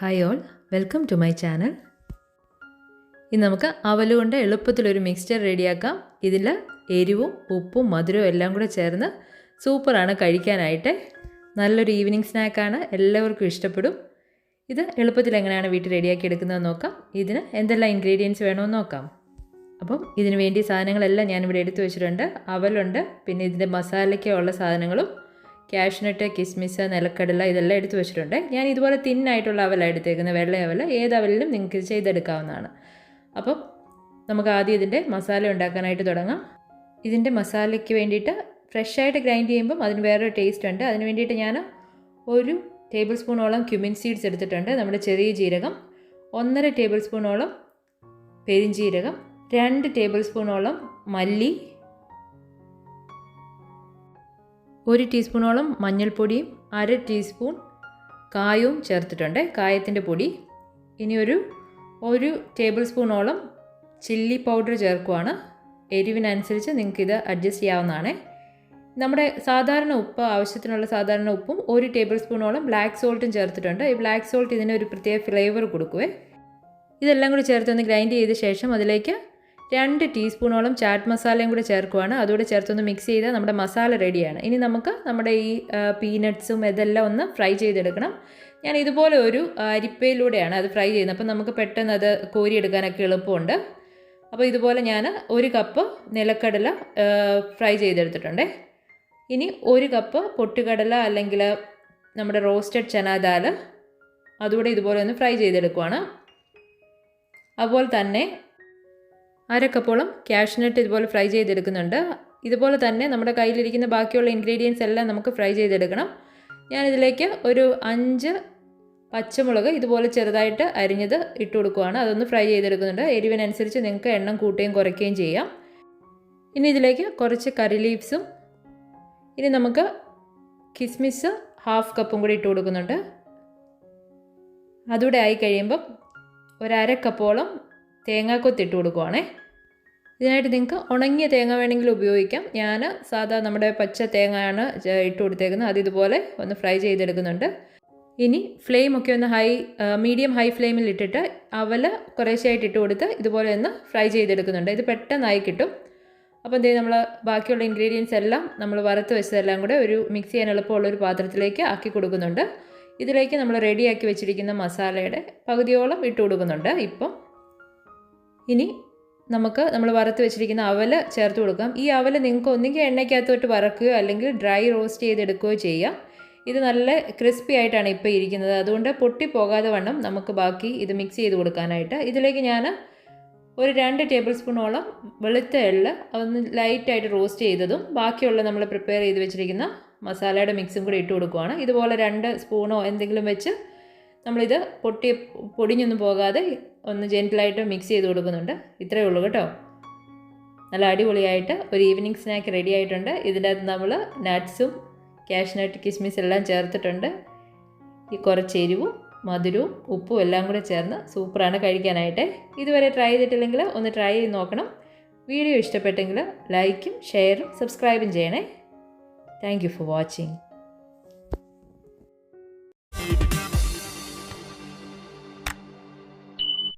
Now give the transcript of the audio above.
Hi all, welcome to my channel. ഇന്ന് നമുക്ക് അവൽ കൊണ്ട് എളുപ്പത്തിലൊരു മിക്സ്ചർ റെഡിയാക്കാം. ഇതിൽ എരിവും ഉപ്പും മധുരവും എല്ലാം കൂടെ ചേർന്ന് സൂപ്പറാണ് കഴിക്കാനായിട്ട്. നല്ലൊരു ഈവനിങ് സ്നാക്കാണ്, എല്ലാവർക്കും ഇഷ്ടപ്പെടും. ഇത് എളുപ്പത്തിൽ എങ്ങനെയാണ് വീട്ടിൽ റെഡിയാക്കി എടുക്കുന്നതെന്ന് നോക്കാം. ഇതിന് എന്തെല്ലാം ഇൻഗ്രീഡിയൻസ് വേണമെന്ന് നോക്കാം. അപ്പം ഇതിന് വേണ്ടി സാധനങ്ങളെല്ലാം ഞാനിവിടെ എടുത്തു വെച്ചിട്ടുണ്ട്. അവലുണ്ട്, പിന്നെ ഇതിൻ്റെ മസാലയ്ക്കുള്ള സാധനങ്ങളും കാഷ്നട്ട്, കിസ്മിസ്, നിലക്കടല ഇതെല്ലാം എടുത്തു വെച്ചിട്ടുണ്ട്. ഞാൻ ഇതുപോലെ തിന്നായിട്ടുള്ള അവലാണ് എടുത്തേക്കുന്നത്, വെള്ള അവൽ. ഏത് അവലിലും നിങ്ങൾക്ക് ചെയ്തെടുക്കാവുന്നതാണ്. അപ്പം നമുക്ക് ആദ്യം ഇതിൻ്റെ മസാല ഉണ്ടാക്കാനായിട്ട് തുടങ്ങാം. ഇതിൻ്റെ മസാലയ്ക്ക് വേണ്ടിയിട്ട് ഫ്രഷായിട്ട് ഗ്രൈൻഡ് ചെയ്യുമ്പം അതിന് വേറൊരു ടേസ്റ്റ് ഉണ്ട്. അതിന് വേണ്ടിയിട്ട് ഞാൻ 1 ടേബിൾ സ്പൂണോളം ക്യുമിൻ സീഡ്സ് എടുത്തിട്ടുണ്ട്, നമ്മുടെ ചെറിയ ജീരകം. 1.5 ടേബിൾ സ്പൂണോളം പെരിഞ്ജീരകം, 2 ടേബിൾ സ്പൂണോളം മല്ലി, 1 ടീസ്പൂണോളം മഞ്ഞൾപ്പൊടിയും 1/2 ടീസ്പൂൺ കായവും ചേർത്തിട്ടുണ്ട്, കായത്തിൻ്റെ പൊടി. ഇനി ഒരു ടേബിൾ സ്പൂണോളം ചില്ലി പൗഡർ ചേർക്കുവാണ്. എരിവിനനുസരിച്ച് നിങ്ങൾക്കിത് അഡ്ജസ്റ്റ് ചെയ്യാവുന്നതാണ്. നമ്മുടെ സാധാരണ ഉപ്പ്, ആവശ്യത്തിനുള്ള സാധാരണ ഉപ്പും 1 ടേബിൾ സ്പൂണോളം ബ്ലാക്ക് സോൾട്ടും ചേർത്തിട്ടുണ്ട്. ഈ ബ്ലാക്ക് സോൾട്ട് ഇതിനൊരു പ്രത്യേക ഫ്ലേവർ കൊടുക്കുവേ. ഇതെല്ലാം കൂടി ചേർത്തൊന്ന് ഗ്രൈൻഡ് ചെയ്ത ശേഷം അതിലേക്ക് 2 ടീസ്പൂണോളം ചാറ്റ് മസാലയും കൂടി ചേർക്കുവാണ്. അതുകൂടെ ചേർത്തൊന്ന് മിക്സ് ചെയ്താൽ നമ്മുടെ മസാല റെഡിയാണ്. ഇനി നമുക്ക് നമ്മുടെ ഈ പീനട്ട്സും ഇതെല്ലാം ഒന്ന് ഫ്രൈ ചെയ്തെടുക്കണം. ഞാൻ ഇതുപോലെ ഒരു അരിപ്പയിലൂടെയാണ് അത് ഫ്രൈ ചെയ്യുന്നത്. അപ്പം നമുക്ക് പെട്ടെന്ന് അത് കോരിയെടുക്കാനൊക്കെ എളുപ്പമുണ്ട്. അപ്പോൾ ഇതുപോലെ ഞാൻ 1 കപ്പ് നിലക്കടല ഫ്രൈ ചെയ്തെടുത്തിട്ടുണ്ട്. ഇനി 1 കപ്പ് പൊട്ടുകടല അല്ലെങ്കിൽ നമ്മുടെ റോസ്റ്റഡ് ചനാ ദാൽ അതുകൂടെ ഇതുപോലെ ഒന്ന് ഫ്രൈ ചെയ്തെടുക്കുവാണ്. അതുപോലെ തന്നെ 1/2 കപ്പോളം കാഷ്നട്ട് ഇതുപോലെ ഫ്രൈ ചെയ്തെടുക്കുന്നുണ്ട്. ഇതുപോലെ തന്നെ നമ്മുടെ കയ്യിലിരിക്കുന്ന ബാക്കിയുള്ള ഇൻഗ്രീഡിയൻസ് എല്ലാം നമുക്ക് ഫ്രൈ ചെയ്തെടുക്കണം. ഞാനിതിലേക്ക് ഒരു 5 പച്ചമുളക് ഇതുപോലെ ചെറുതായിട്ട് അരിഞ്ഞത് ഇട്ട് കൊടുക്കുകയാണ്. അതൊന്ന് ഫ്രൈ ചെയ്തെടുക്കുന്നുണ്ട്. എരിവിനനുസരിച്ച് നിങ്ങൾക്ക് എണ്ണം കൂട്ടുകയും കുറയ്ക്കുകയും ചെയ്യാം. ഇനി ഇതിലേക്ക് കുറച്ച് കറി ലീവ്സും, ഇനി നമുക്ക് കിസ്മിസ് 1/2 കപ്പും കൂടി ഇട്ട് കൊടുക്കുന്നുണ്ട്. അതുകൂടെ ആയി കഴിയുമ്പം 1/2 കപ്പോളം തേങ്ങാക്കൊത്ത് ഇട്ട് കൊടുക്കുവാണേ. ഇതിനായിട്ട് നിങ്ങൾക്ക് ഉണങ്ങിയ തേങ്ങ വേണമെങ്കിൽ ഉപയോഗിക്കാം. ഞാൻ സാധാ നമ്മുടെ പച്ച തേങ്ങയാണ് ഇട്ട് കൊടുത്തേക്കുന്നത്. അത് ഇതുപോലെ ഒന്ന് ഫ്രൈ ചെയ്തെടുക്കുന്നുണ്ട്. ഇനി ഫ്ലെയിമൊക്കെ ഒന്ന് മീഡിയം ഹൈ ഫ്ലെയിമിൽ ഇട്ടിട്ട് അവൽ കുറേശ്ശായിട്ട് ഇട്ട് കൊടുത്ത് ഇതുപോലെ ഒന്ന് ഫ്രൈ ചെയ്തെടുക്കുന്നുണ്ട്. ഇത് പെട്ടെന്നായി കിട്ടും. അപ്പോൾ എന്ത് ചെയ്യും, നമ്മൾ ബാക്കിയുള്ള ഇൻഗ്രീഡിയൻസ് എല്ലാം നമ്മൾ വറുത്ത് വെച്ചതെല്ലാം കൂടെ ഒരു മിക്സ് ചെയ്യാൻ എളുപ്പമുള്ളൊരു പാത്രത്തിലേക്ക് ആക്കി കൊടുക്കുന്നുണ്ട്. ഇതിലേക്ക് നമ്മൾ റെഡിയാക്കി വെച്ചിരിക്കുന്ന മസാലയുടെ പകുതിയോളം ഇട്ട് കൊടുക്കുന്നുണ്ട്. ഇനി നമ്മൾ വറുത്ത് വെച്ചിരിക്കുന്ന അവൽ ചേർത്ത് കൊടുക്കാം. ഈ അവൽ നിങ്ങൾക്ക് ഒന്നുകിൽ എണ്ണയ്ക്കകത്തോട്ട് വറക്കുകയോ അല്ലെങ്കിൽ ഡ്രൈ റോസ്റ്റ് ചെയ്തെടുക്കുകയോ ചെയ്യാം. ഇത് നല്ല ക്രിസ്പി ആയിട്ടാണ് ഇപ്പോൾ ഇരിക്കുന്നത്. അതുകൊണ്ട് പൊട്ടിപ്പോകാതെ വണ്ണം നമുക്ക് ബാക്കി ഇത് മിക്സ് ചെയ്ത് കൊടുക്കാനായിട്ട് ഇതിലേക്ക് ഞാൻ ഒരു 2 ടേബിൾ സ്പൂണോളം വെളുത്ത എള്ള് അതൊന്ന് ലൈറ്റായിട്ട് റോസ്റ്റ് ചെയ്തതും ബാക്കിയുള്ള നമ്മൾ പ്രിപ്പയർ ചെയ്ത് വെച്ചിരിക്കുന്ന മസാലയുടെ മിക്സും കൂടി ഇട്ട് കൊടുക്കുകയാണ്. ഇതുപോലെ 2 സ്പൂണോ എന്തെങ്കിലും വെച്ച് നമ്മളിത് പൊടിഞ്ഞൊന്നും പോകാതെ ഒന്ന് ജെൻറ്റിലായിട്ട് മിക്സ് ചെയ്ത് കൊടുക്കുന്നുണ്ട്. ഇത്രയേ ഉള്ളൂ കേട്ടോ. നല്ല അടിപൊളിയായിട്ട് ഒരു ഈവനിങ് സ്നാക്ക് റെഡി ആയിട്ടുണ്ട്. ഇതിൻ്റെ അകത്ത് നമ്മൾ നട്ട്സും കാഷ്നട്ട്, കിസ്മിസ് എല്ലാം ചേർത്തിട്ടുണ്ട്. ഈ കുറച്ച് എരിവും മധുരവും ഉപ്പും എല്ലാം കൂടെ ചേർന്ന് സൂപ്പറാണ് കഴിക്കാനായിട്ട്. ഇതുവരെ ട്രൈ ചെയ്തിട്ടില്ലെങ്കിൽ ഒന്ന് ട്രൈ ചെയ്ത് നോക്കണം. വീഡിയോ ഇഷ്ടപ്പെട്ടെങ്കിൽ ലൈക്കും ഷെയറും സബ്സ്ക്രൈബും ചെയ്യണേ. Thank you for watching.